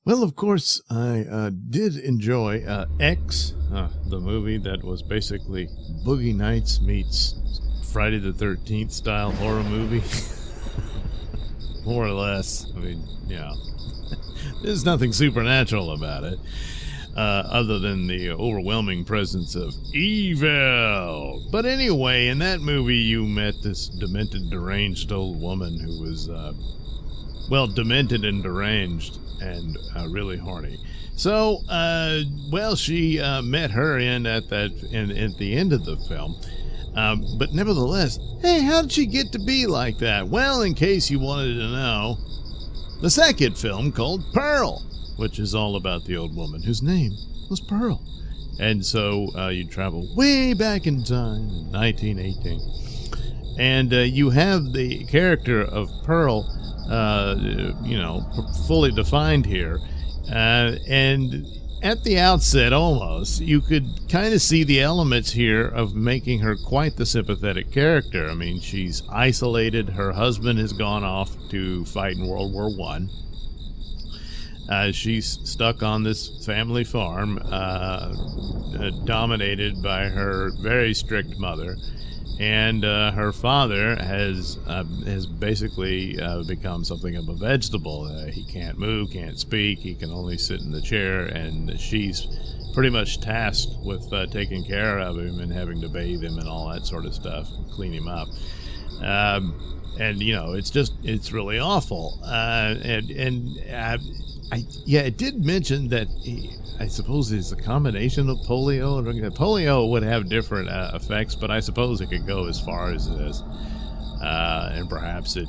Well, of course, I did enjoy X, the movie that was basically Boogie Nights meets Friday the 13th style horror movie. More or less. I mean, yeah. There's nothing supernatural about it, other than the overwhelming presence of evil. But anyway, in that movie, you met this demented, deranged old woman who was, demented and deranged and really horny. So, she met her at the end of the film. But nevertheless, hey, how did she get to be like that? Well, in case you wanted to know, the second film called Pearl, which is all about the old woman whose name was Pearl. And so you travel way back in time, in 1918. And you have the character of Pearl, fully defined here. And at the outset, almost, you could kind of see the elements here of making her quite the sympathetic character. I mean, she's isolated. Her husband has gone off to fight in World War I. She's stuck on this family farm, dominated by her very strict mother. And her father has basically become something of a vegetable. He can't move, can't speak. He can only sit in the chair, and she's pretty much tasked with taking care of him and having to bathe him and all that sort of stuff, and clean him up. It's really awful. It did mention that I suppose it's a combination of polio. Polio would have different effects, but I suppose it could go as far as this. And perhaps it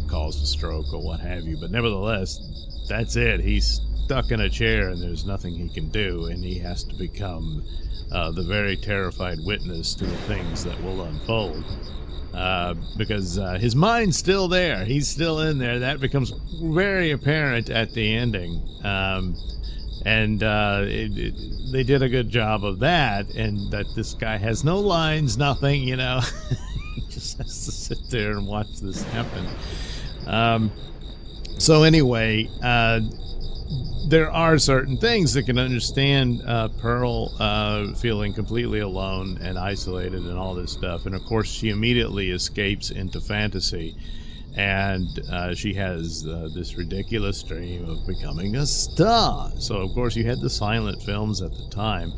caused a stroke or what have you. But nevertheless, that's it. He's stuck in a chair and there's nothing he can do, and he has to become the very terrified witness to the things that will unfold. Because his mind's still there. He's still in there. That becomes very apparent at the ending. They did a good job of that, and that this guy has no lines, nothing, He just has to sit there and watch this happen. There are certain things that can understand Pearl feeling completely alone and isolated and all this stuff. And, of course, she immediately escapes into fantasy. And she has this ridiculous dream of becoming a star. So, of course, you had the silent films at the time.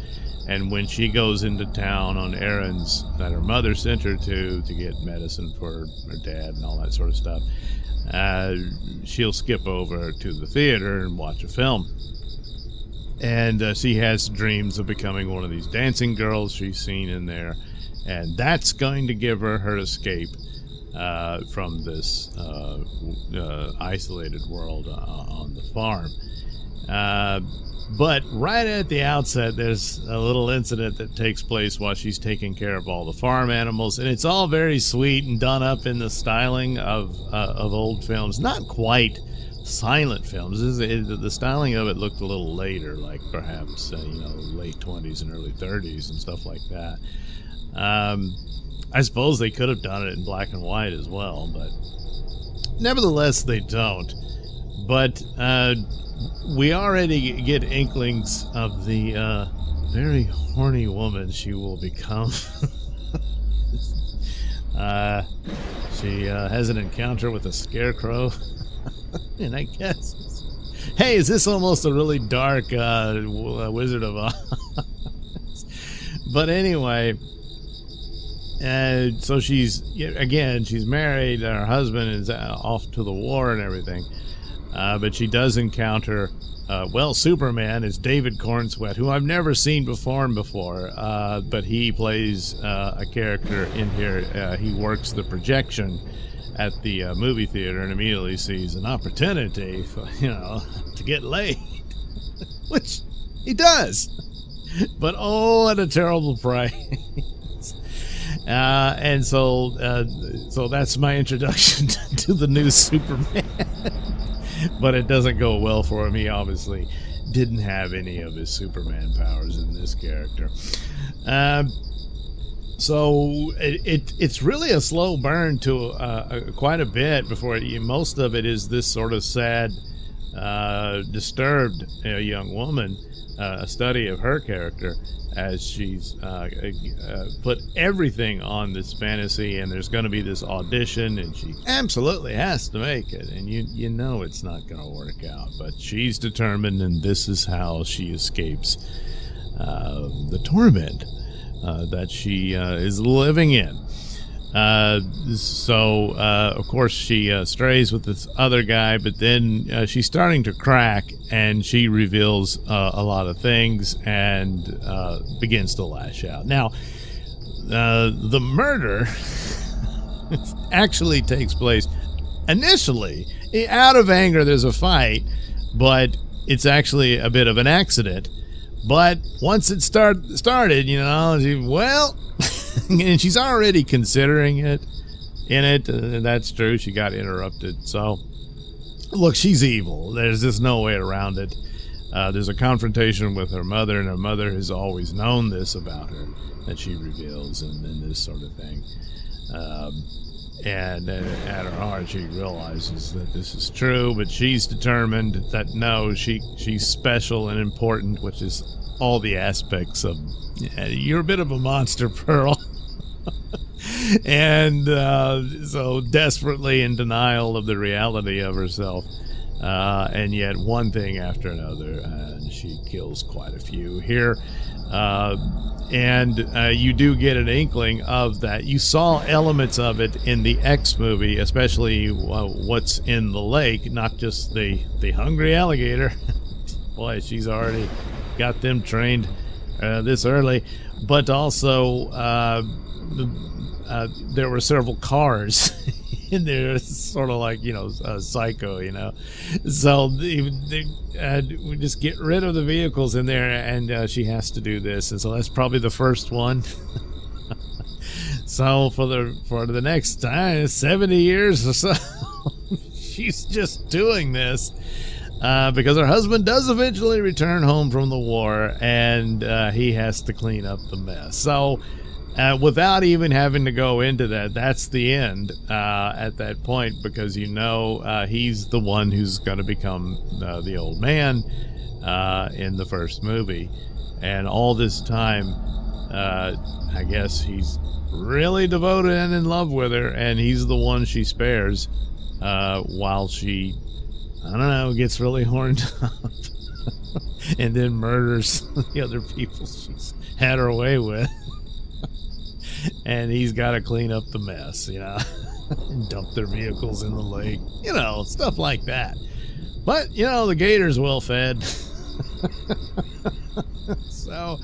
And when she goes into town on errands that her mother sent her to get medicine for her dad and all that sort of stuff, she'll skip over to the theater and watch a film. And she has dreams of becoming one of these dancing girls she's seen in there. And that's going to give her her escape from this isolated world on the farm. But right at the outset, there's a little incident that takes place while she's taking care of all the farm animals, and it's all very sweet and done up in the styling of old films. Not quite silent films. The styling of it looked a little later, like perhaps late 20s and early 30s and stuff like that. I suppose they could have done it in black and white as well, but nevertheless they don't. But we already get inklings of the very horny woman she will become. She has an encounter with a scarecrow. And I guess, hey, is this almost a really dark Wizard of Oz? But anyway, so she's married, and her husband is off to the war and everything. But she does encounter, Superman is David Cornsweet, who I've never seen before, but he plays a character in here. He works the projection at the movie theater and immediately sees an opportunity for, to get laid, which he does. But at a terrible price. So that's my introduction to the new Superman. But it doesn't go well for him. He obviously didn't have any of his Superman powers in this character. So it's really a slow burn to quite a bit before most of it is this sort of sad disturbed a young woman, a study of her character, as she's put everything on this fantasy, and there's going to be this audition, and she absolutely has to make it, and you know it's not going to work out, but she's determined, and this is how she escapes the torment that she is living in. Of course, she strays with this other guy, but then she's starting to crack, and she reveals a lot of things and begins to lash out. Now, the murder actually takes place initially out of anger. There's a fight, but it's actually a bit of an accident. But once it started, and she's already considering it in it. That's true. She got interrupted. So, look, she's evil. There's just no way around it. There's a confrontation with her mother, and her mother has always known this about her, that she reveals, and this sort of thing. And at her heart, she realizes that this is true, but she's determined that no, she's special and important, which is all the aspects of, you're a bit of a monster, Pearl. And so desperately in denial of the reality of herself, and yet one thing after another, and she kills quite a few here. And you do get an inkling of that. You saw elements of it in the X movie, especially what's in the lake, not just the hungry alligator. Boy, she's already got them trained this early, but also there were several cars in there, sort of like, Psycho, so we just get rid of the vehicles in there, and she has to do this, and so that's probably the first one. So for the next 70 years or so, she's just doing this. Because her husband does eventually return home from the war, and he has to clean up the mess. So without even having to go into that, that's the end at that point, because he's the one who's going to become the old man in the first movie. And all this time, I guess he's really devoted and in love with her, and he's the one she spares while she, I don't know, gets really horned up and then murders the other people she's had her way with. And he's got to clean up the mess, and dump their vehicles in the lake, stuff like that. But, the gator's well fed. So,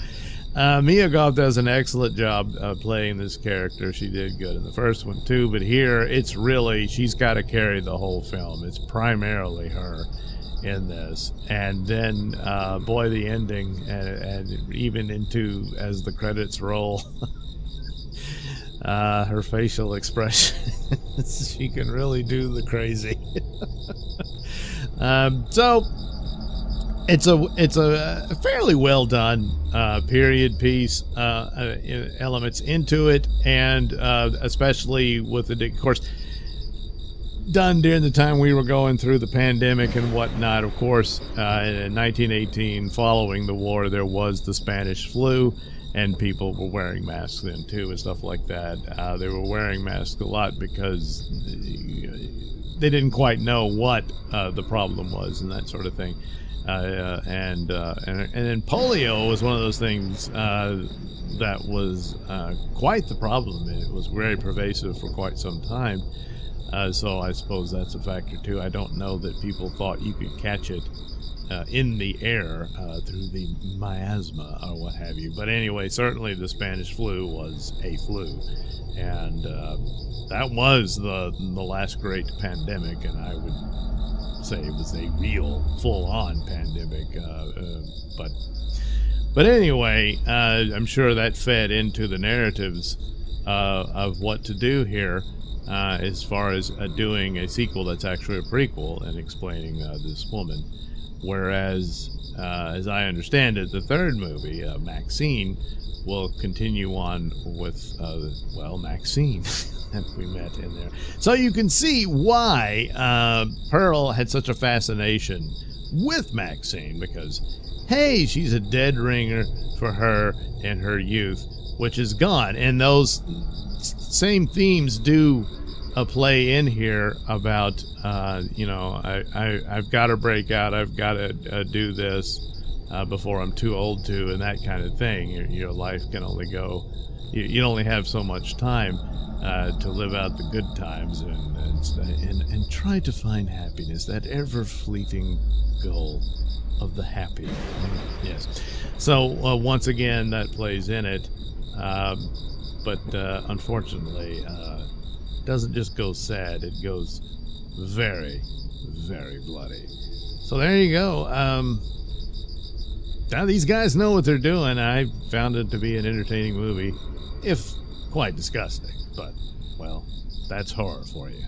Mia Goth does an excellent job playing this character. She did good in the first one too, but here it's really, she's got to carry the whole film. It's primarily her in this, and then boy, the ending, and even into as the credits roll, her facial expression, she can really do the crazy. So it's a fairly well done period piece, elements into it, and especially with the, of course, done during the time we were going through the pandemic and whatnot. Of course, in 1918, following the war, there was the Spanish flu, and people were wearing masks then too and stuff like that. They were wearing masks a lot because they didn't quite know what the problem was and that sort of thing. And then polio was one of those things that was quite the problem. It was very pervasive for quite some time. So I suppose that's a factor too. I don't know that people thought you could catch it in the air through the miasma or what have you. But anyway, certainly the Spanish flu was a flu, and that was the last great pandemic, and I would say it was a real full-on pandemic. But anyway, I'm sure that fed into the narratives of what to do here. As far as doing a sequel that's actually a prequel and explaining this woman. Whereas, as I understand it, the third movie, Maxine, will continue on with, Maxine. that we met in there. So you can see why Pearl had such a fascination with Maxine, because, hey, she's a dead ringer for her in her youth, which is gone. And those same themes do play in here about, I've got to break out, I've got to do this before I'm too old to, and that kind of thing. Your life can only go, you only have so much time to live out the good times and try to find happiness, that ever fleeting goal of the happy. Yes. So once again, that plays in it, but unfortunately, it doesn't just go sad, it goes very, very bloody. So there you go. Now these guys know what they're doing. I found it to be an entertaining movie, if quite disgusting, but, well, that's horror for you.